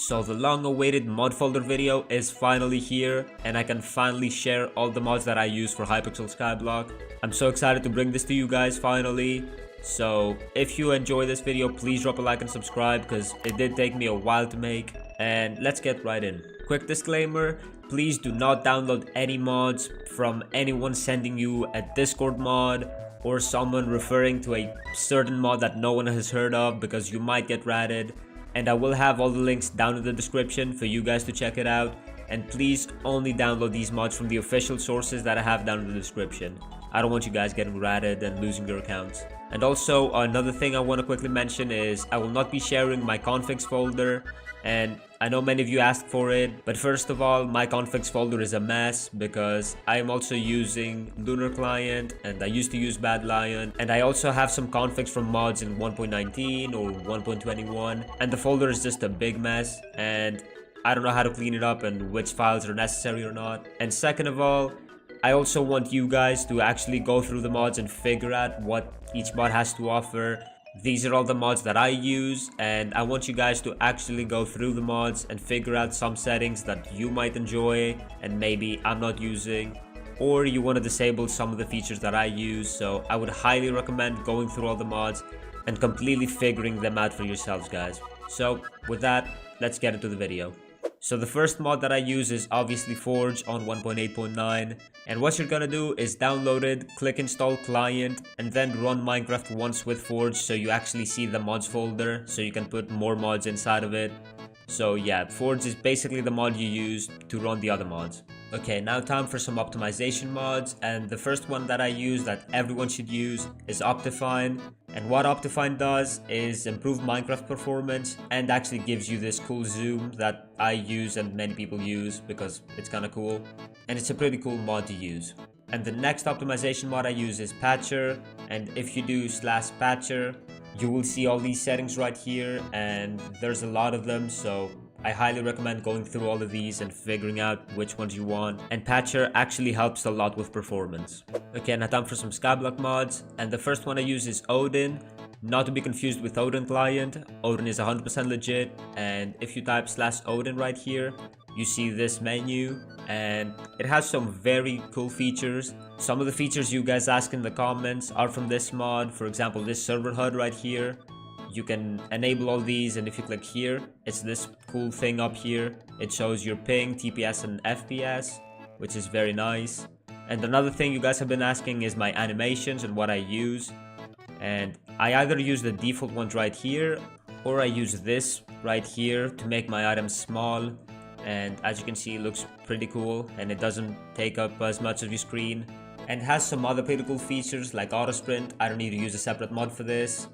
So the long awaited mod folder video is finally here, and I can finally share all the mods that I use for Hypixel Skyblock. I'm so excited to bring this to you guys finally. So if you enjoy this video, please drop a like and subscribe because it did take me a while to make. And let's get right in. Quick disclaimer, please do not download any mods from anyone sending you a Discord mod or someone referring to a certain mod that no one has heard of, because you might get ratted. And I will have all the links down in the description for you guys to check it out. And please only download these mods from the official sources that I have down in the description. I don't want you guys getting ratted and losing your accounts. And also another thing I want to quickly mention is I will not be sharing my configs folder, and I know many of you asked for it, but first of all, my configs folder is a mess because I am also using Azured Client and I used to use Bad Lion, and I also have some configs from mods in 1.19 or 1.21, and the folder is just a big mess and I don't know how to clean it up and which files are necessary or not. And second of all, I also want you guys to actually go through the mods and figure out what each mod has to offer. These are all the mods that I use, and I want you guys to actually go through the mods and figure out some settings that you might enjoy and maybe I'm not using, or you want to disable some of the features that I use. So I would highly recommend going through all the mods and completely figuring them out for yourselves, guys. So with that, let's get into the video. So the first mod that I use is obviously Forge on 1.8.9, and what you're gonna do is download it, click install client, and then run Minecraft once with Forge so you actually see the mods folder so you can put more mods inside of it. So yeah, Forge is basically the mod you use to run the other mods. Okay, now time for some optimization mods, and the first one that I use that everyone should use is Optifine. And what Optifine does is improve Minecraft performance and actually gives you this cool zoom that I use and many people use because it's kind of cool, and it's a pretty cool mod to use. And the next optimization mod I use is Patcher, and if you do /patcher, you will see all these settings right here, and there's a lot of them, so I highly recommend going through all of these and figuring out which ones you want, and Patcher actually helps a lot with performance. Okay, now time for some Skyblock mods, and the first one I use is Odin, not to be confused with OdinClient. Odin is 100% legit, and if you type /Odin right here, you see this menu, and it has some very cool features. Some of the features you guys ask in the comments are from this mod. For example, this server HUD right here. You can enable all these, and if you click here, it's this cool thing up here. It shows your ping, TPS, and FPS, which is very nice. And another thing you guys have been asking is my animations and what I use. And I either use the default ones right here, or I use this right here to make my items small. And as you can see, it looks pretty cool, and it doesn't take up as much of your screen. And has some other pretty cool features like auto sprint. I don't need to use a separate mod for this.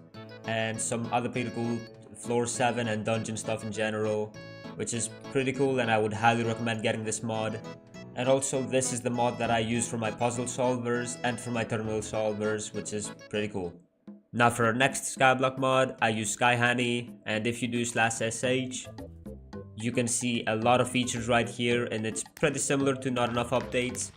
And some other pretty cool floor 7 and dungeon stuff in general, which is pretty cool, and I would highly recommend getting this mod. And also, this is the mod that I use for my puzzle solvers and for my terminal solvers, which is pretty cool. Now for our next Skyblock mod, I use SkyHanni, and if you do /sh, you can see a lot of features right here, and it's pretty similar to Not Enough Updates.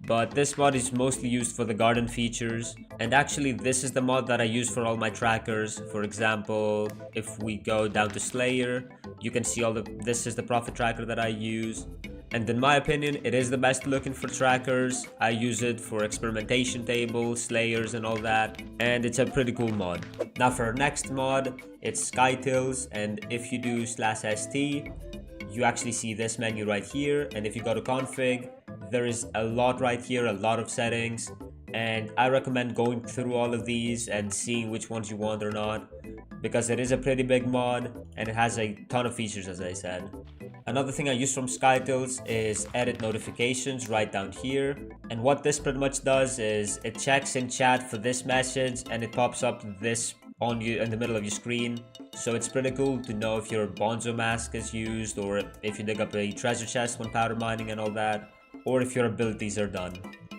But this mod is mostly used for the garden features, and actually this is the mod that I use for all my trackers. For example, if we go down to Slayer, you can see this is the profit tracker that I use, and in my opinion it is the best looking for trackers. I use it for experimentation tables, Slayers, and all that, and it's a pretty cool mod. Now for our next mod, it's Skytils, and if you do /st, you actually see this menu right here, and if you go to config, there is a lot right here, a lot of settings, and I recommend going through all of these and seeing which ones you want or not, because it is a pretty big mod and it has a ton of features, as I said. Another thing I use from Skytils is edit notifications right down here, and what this pretty much does is it checks in chat for this message and it pops up this on you in the middle of your screen. So it's pretty cool to know if your Bonzo mask is used, or if you dig up a treasure chest when powder mining and all that, or if your abilities are done.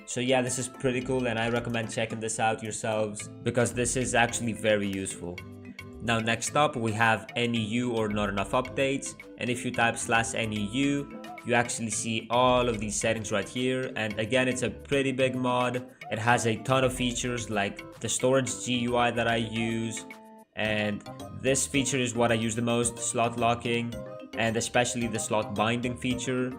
So yeah, this is pretty cool, and I recommend checking this out yourselves because this is actually very useful. Now next up we have NEU or Not Enough Updates, and if you type /NEU, you actually see all of these settings right here, and again it's a pretty big mod. It has a ton of features like the storage GUI that I use, and this feature is what I use the most, slot locking. and especially the slot binding feature,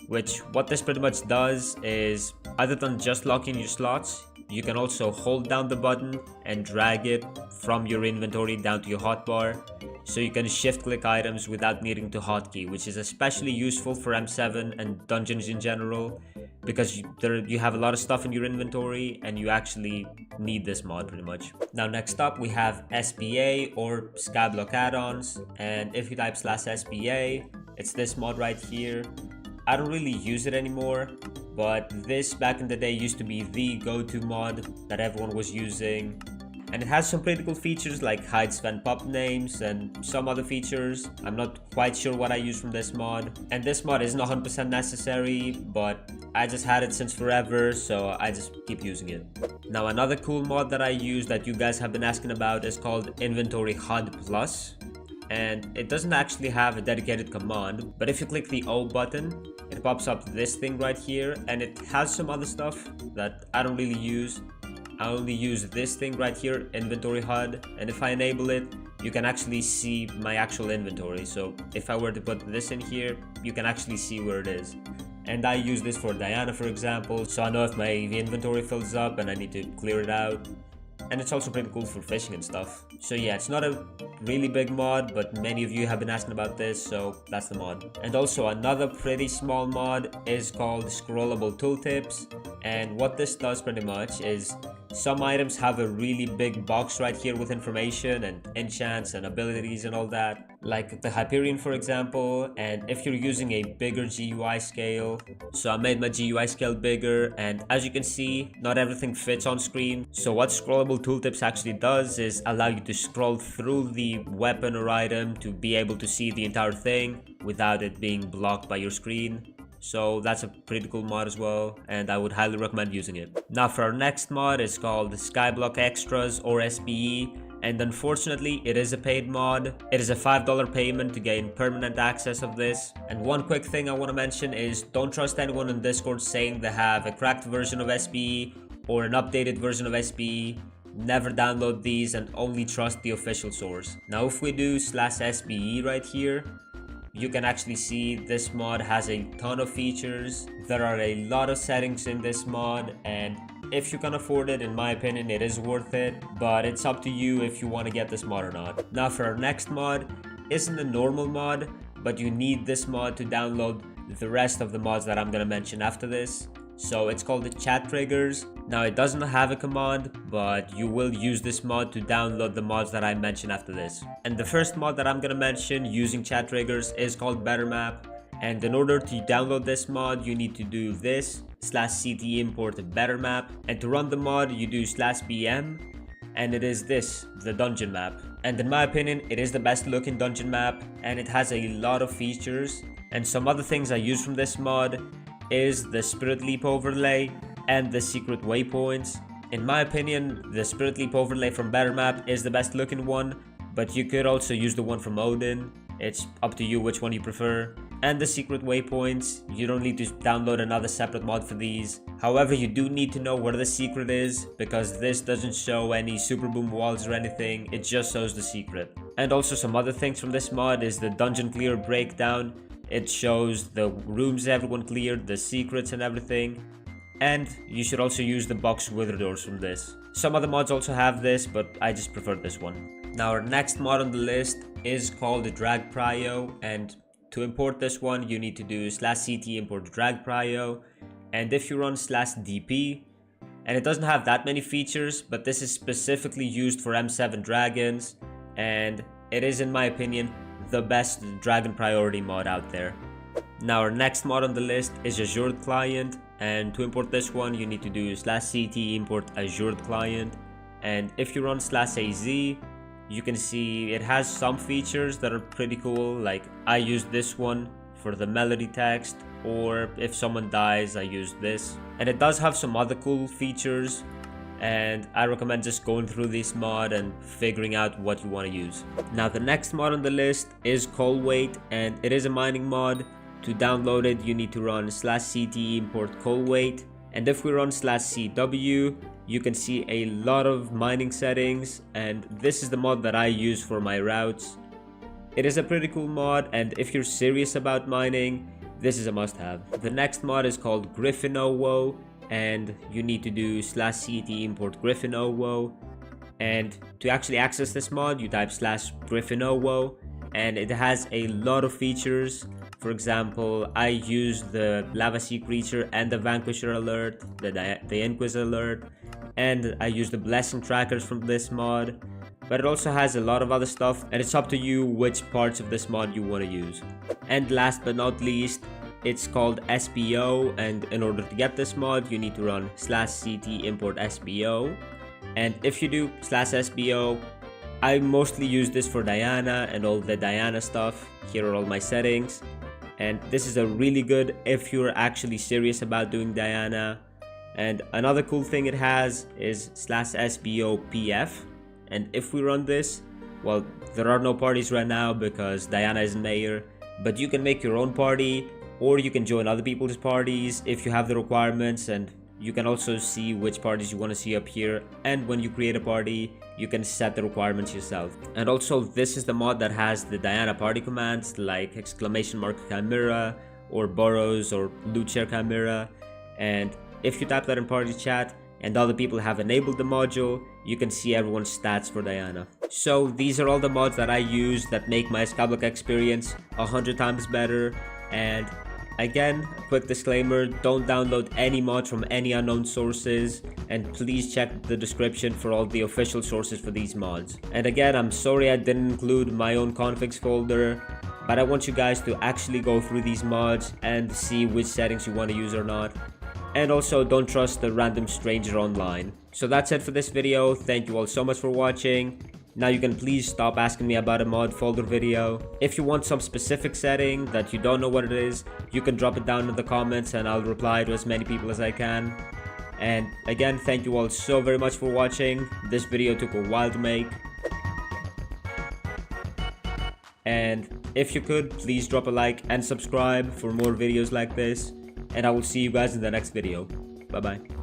which what this pretty much does is, other than just locking your slots, you can also hold down the button and drag it from your inventory down to your hotbar, so you can shift click items without needing to hotkey, which is especially useful for M7 and dungeons in general, because you have a lot of stuff in your inventory and you actually need this mod pretty much. Now next up we have SBA or Skyblock add-ons, and if you type /SBA, it's this mod right here. I don't really use it anymore, but this back in the day used to be the go-to mod that everyone was using, and it has some pretty cool features like hide Sven pup names and some other features. I'm not quite sure what I use from this mod, and this mod isn't 100% necessary, but I just had it since forever, so I just keep using it. Now another cool mod that I use that you guys have been asking about is called Inventory HUD Plus, and it doesn't actually have a dedicated command, but if you click the O button, it pops up this thing right here, and it has some other stuff that I don't really use. I only use this thing right here, Inventory HUD, and if I enable it, you can actually see my actual inventory. So if I were to put this in here, you can actually see where it is. And I use this for Diana, for example, so I know if my inventory fills up and I need to clear it out. And it's also pretty cool for fishing and stuff. So yeah, it's not a really big mod, but many of you have been asking about this, so that's the mod. And also another pretty small mod is called Scrollable Tooltips, and what this does pretty much is, some items have a really big box right here with information and enchants and abilities and all that, like the Hyperion for example. And if you're using a bigger GUI scale, so I made my GUI scale bigger, and as you can see, not everything fits on screen. So what Scrollable Tooltips actually does is allow you to scroll through the weapon or item to be able to see the entire thing without it being blocked by your screen. So that's a pretty cool mod as well, and I would highly recommend using it. Now for our next mod, is called Skyblock Extras or SBE, and unfortunately it is a paid mod. It is a $5 payment to gain permanent access of this. And one quick thing I want to mention is, don't trust anyone on Discord saying they have a cracked version of SBE or an updated version of SBE. Never download these and only trust the official source. Now if we do /SBE right here, you can actually see this mod has a ton of features. There are a lot of settings in this mod, and if you can afford it, in my opinion, it is worth it, but it's up to you if you want to get this mod or not. Now for our next mod, isn't a normal mod, but you need this mod to download the rest of the mods that I'm going to mention after this. So it's called the ChatTriggers. Now it doesn't have a command, but you will use this mod to download the mods that I mention after this. And the first mod that I'm gonna mention using ChatTriggers is called BetterMap. And in order to download this mod, you need to do this /ct import BetterMap. And to run the mod, you do /bm. And it is this, the dungeon map. And in my opinion, it is the best looking dungeon map, and it has a lot of features. And some other things I use from this mod is the Spirit Leap overlay and the secret waypoints. In my opinion, the Spirit Leap overlay from BetterMap is the best looking one, but you could also use the one from Odin. It's up to you which one you prefer. And the secret waypoints, you don't need to download another separate mod for these. However, you do need to know where the secret is, because this doesn't show any super boom walls or anything, it just shows the secret. And also some other things from this mod is the dungeon clear breakdown. It shows the rooms everyone cleared, the secrets and everything. And you should also use the box wither doors from this. Some other mods also have this, but I just prefer this one. Now our next mod on the list is called DragPrio, and to import this one you need to do /ct import DragPrio. And if you run /dp, and it doesn't have that many features, but this is specifically used for M7 dragons, and it is, in my opinion, the best dragon priority mod out there. Now our next mod on the list is Azured Client, and to import this one you need to do /ct import Azured Client. And if you run /az, you can see it has some features that are pretty cool, like I use this one for the melody text, or if someone dies I use this. And it does have some other cool features, and I recommend just going through this mod and figuring out what you want to use. Now the next mod on the list is ColeWeight, and it is a mining mod. To download it you need to run /ct import ColeWeight, and if we run /cw you can see a lot of mining settings, and this is the mod that I use for my routes. It is a pretty cool mod, and if you're serious about mining, this is a must-have. The next mod is called GriffinOwO, and you need to do /ct import GriffinOwO. And to actually access this mod, you type /GriffinOwO, and it has a lot of features. For example, I use the Lava Sea Creature and the Vanquisher alert, the Inquis alert, and I use the Blessing Trackers from this mod. But it also has a lot of other stuff, and it's up to you which parts of this mod you want to use. And last but not least, it's called SBO, and in order to get this mod, you need to run /ct import SBO. And if you do /SBO, I mostly use this for Diana and all the Diana stuff. Here are all my settings. And this is a really good if you're actually serious about doing Diana. And another cool thing it has is /SBOPF. And if we run this, well, there are no parties right now because Diana isn't mayor, but you can make your own party, or you can join other people's parties if you have the requirements, and you can also see which parties you want to see up here. And when you create a party, you can set the requirements yourself. And also, this is the mod that has the Diana party commands like !Chimera or Burrows or Loot Share Chimera. And if you type that in party chat and other people have enabled the module, you can see everyone's stats for Diana. So these are all the mods that I use that make my Skyblock experience 100 times better. And again, quick disclaimer, don't download any mods from any unknown sources, and please check the description for all the official sources for these mods. And again, I'm sorry I didn't include my own configs folder, but I want you guys to actually go through these mods and see which settings you want to use or not. And also, don't trust the random stranger online. So that's it for this video. Thank you all so much for watching. Now you can please stop asking me about a mod folder video. If you want some specific setting that you don't know what it is, you can drop it down in the comments and I'll reply to as many people as I can. And again, thank you all so very much for watching. This video took a while to make. And if you could, please drop a like and subscribe for more videos like this. And I will see you guys in the next video. Bye bye.